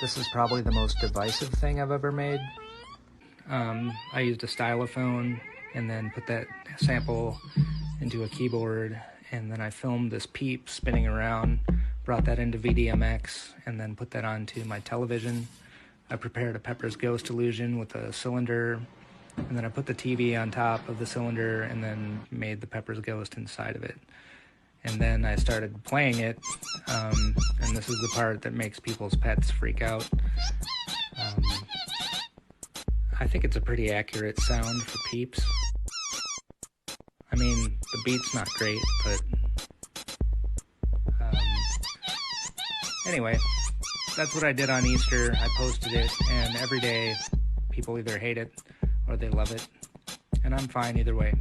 This is probably the most divisive thing I've ever made. I used a stylophone and then put that sample into a keyboard, and then I filmed this Peep spinning around, brought that into VDMX, and then put that onto my television. I prepared a Pepper's Ghost illusion with a cylinder, and then I put the TV on top of the cylinder and then made the Pepper's Ghost inside of it. And then I started playing it, and this is the part that makes people's pets freak out. I think it's a pretty accurate sound for Peeps. I mean, the beat's not great, but anyway, that's what I did on Easter. I posted it, and every day people either hate it or they love it, and I'm fine either way.